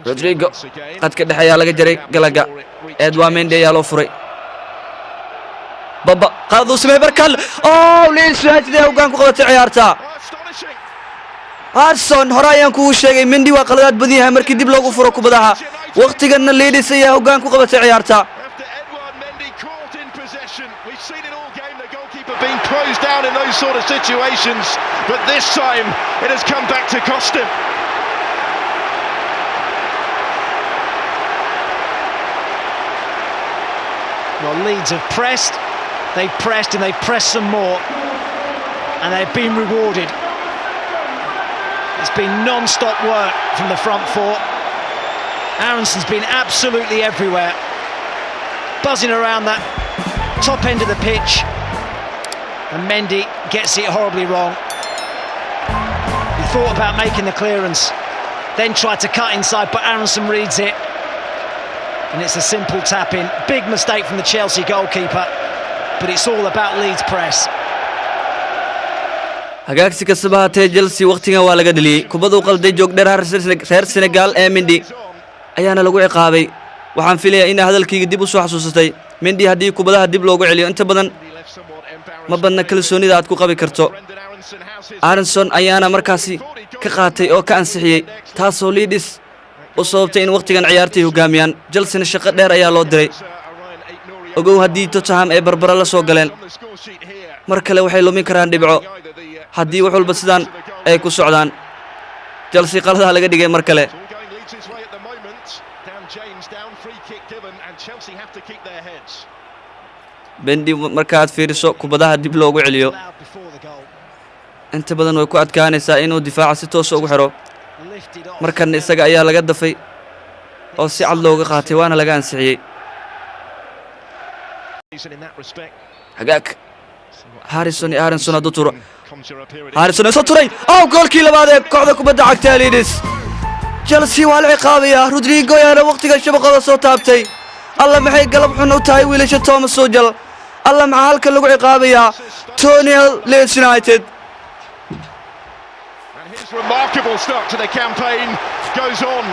Rodrigo qad ka dhaxaya laga jaray Galaga Edouard Mendy ayaa loo furay baba qaadu samee barkal Leeds United ee hoggaan ku qabatay ciyaarta Arson horayaan ku sheegay Mendy waa qaladaad badan yahay markii dib loogu furo kubadaha waqtiganna Leeds ayaa hoggaan ku qabatay ciyaarta being closed down in those sort of situations, but this time it has come back to cost him. Well, Leeds have pressed and they've pressed some more, and they've been rewarded. It's been non-stop work from the front four. Aronson's been absolutely everywhere, buzzing around that top end of the pitch. And Mendy gets it horribly wrong. He thought about making the clearance, then tried to cut inside, but Aronson reads it. And it's a simple tap-in. Big mistake from the Chelsea goalkeeper, but it's all about Leeds' press. hagaagsi kasaba hatee Chelsea waqtigan waa laga dhaliyay kubadu qalday joog dheer reer Senegal ee Mendy ayaana lagu ciqaabay waxaan filayaa in hadalkayga dib u soo xasuusatay Mendy hadii kubadaha dib loogu celiyo inta badan ma badna kalsoonida aad ku qabi karto Aronson ayaana markaasi ka qaatay oo ka ansixiyay taasoo Leeds u sababtay in waqtigan ciyaartay hogaamiyaan Chelsea shaqo dheer ayaa loo diray ogow hadii Tottenham ay barbara la soo galeen mar kale waxay lumin karaan dhibco hadii wax walba sidaan ay ku socdaan Chelsea qaladaha laga dhigay mar kale Mendy markaad fiiriso kubadaha dib loogu celiyo inta badan way ku adkaanaysaa inuu difaaca si toos ah ugu xiro markan isaga ayaa laga dafay oo si cad looga qaatay waana laga ansixiyay hagaag Harrison Aronson aduturo Harrison soo turay goolkii labaad ee kooxda kubadda cagta Leeds Chelsea waa la ciqaabaya Rodrigo ayaa waqtiga shabaqada soo taabtay alla maxay galab xun u tahay wiilasha Thomas Tuchel alla maxaa halka lagu ciqaabaya Tony Leeds United. And his remarkable start to the campaign goes on.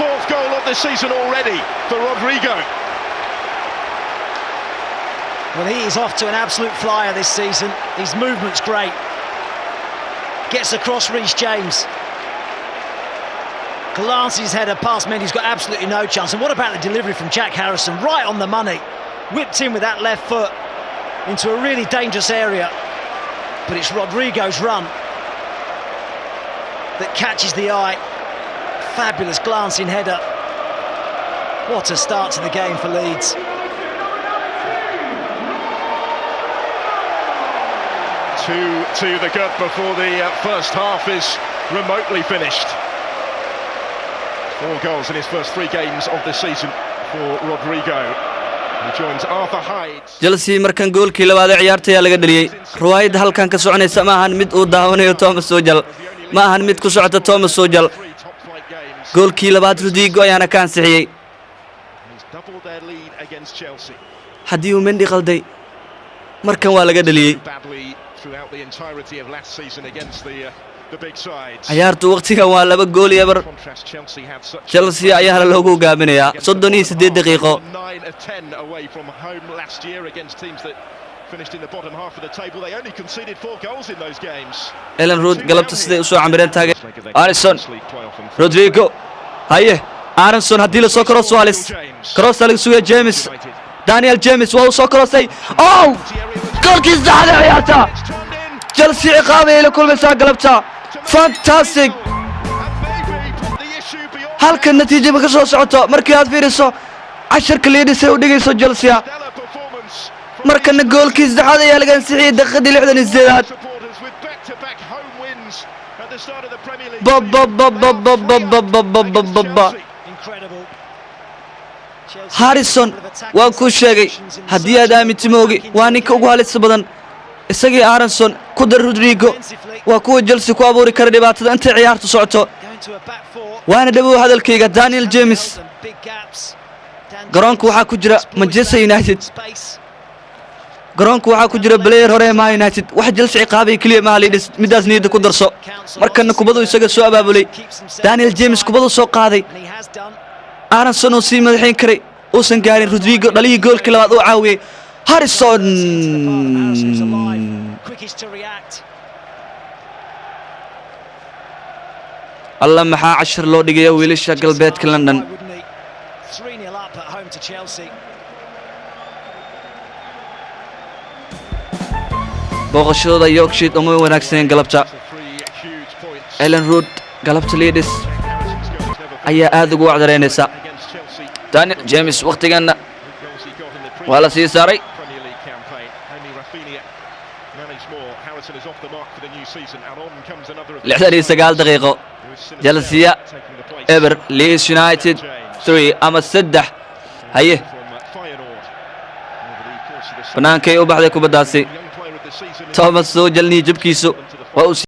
Fourth goal of the season already for Rodrigo. Well, he is off to an absolute flyer this season. His movement's great. Gets across Reece James. Glances his header past Mendy's got absolutely no chance. And what about the delivery from Jack Harrison? Right on the money. Whipped in with that left foot into a really dangerous area. But it's Rodrigo's run that catches the eye. Fabulous glancing header. What a start to the game for Leeds. To the gut before the first half is remotely finished. 4 goals in his first 3 games of the season for Rodrigo. He joins Arthur Hyde. Chelsea markan goolkii labaad ee ciyaarta laga dhaliyay. Ruwaayada halkan ka soconaysa ma ahan mid uu daawanayo Thomas Tuchel. Ma ahan mid ku socota Thomas Tuchel. Goolkii labaad Rodrigo ayaana ka ansixiyay. Hadii uu Mendy qalday markan waa laga dhaliyay. Throughout the entirety of last season against the big sides. ciyaartu waqtiga waa 2 gool iyo bar Chelsea ayaa loogu hogaaminaya 38 daqiiqo 9 of 10 away from home last year against teams that finished in the bottom half of the table. They only conceded 4 goals in those games. Ellen Road galabta siday u soo camireen taagay Aronson Rodrigo haye Aronson hadii la soo cross Wallace cross laga suuya James Daniel James waa soo crossay goolkii saddexaad ee ciyaarta Chelsea ciqaabay la kulmaysa galabta fantastic halka natiijada ka soo socoto markii aad fiiriso 10 Leeds ay u dhigayso Chelsea markana goolkii saddexaad ayaa laga ansixiyay daqiiqadii 68aad Harrison waa ku sheegay hadii aad aamintimoogi waa ninka ugu halista badan isagii Aronson ku dar Rodrigo waa kuwa Chelsea ku abuuri kara dhibaatada inta ciyaartu socoto waana dhabow hadalkayga Daniel James garoonka waxa ku jira Manchester United garoonka waxaa ku jira player hore ee Man United wax Chelsea ciqaabay kaliya ma Leeds midaas niyada ku darso markana kubadu isaga soo abaabulay Daniel James kubadu soo qaaday Aronson oo si madaxin karay uusan gaarin Rodrigo dhaliyay goolka labaad oo caawiyay Harrison Allah maxaa 10 loo dhigay wiilasha galbeedka London 3-0 up at home to Chelsea. booqashadooda Yorkshire uma wanaagsan galabta Ellen Road galabta Leeds ayaa aad ugu wacdareynaysa Daniel James waqtigana waa la sii saaray lixdan iyo sagaal daqiiqo Chelsea ever Leeds United 3 ama 3 haye banaankay u baxday kubadaasi Thomas soo jalni jabkiisu waa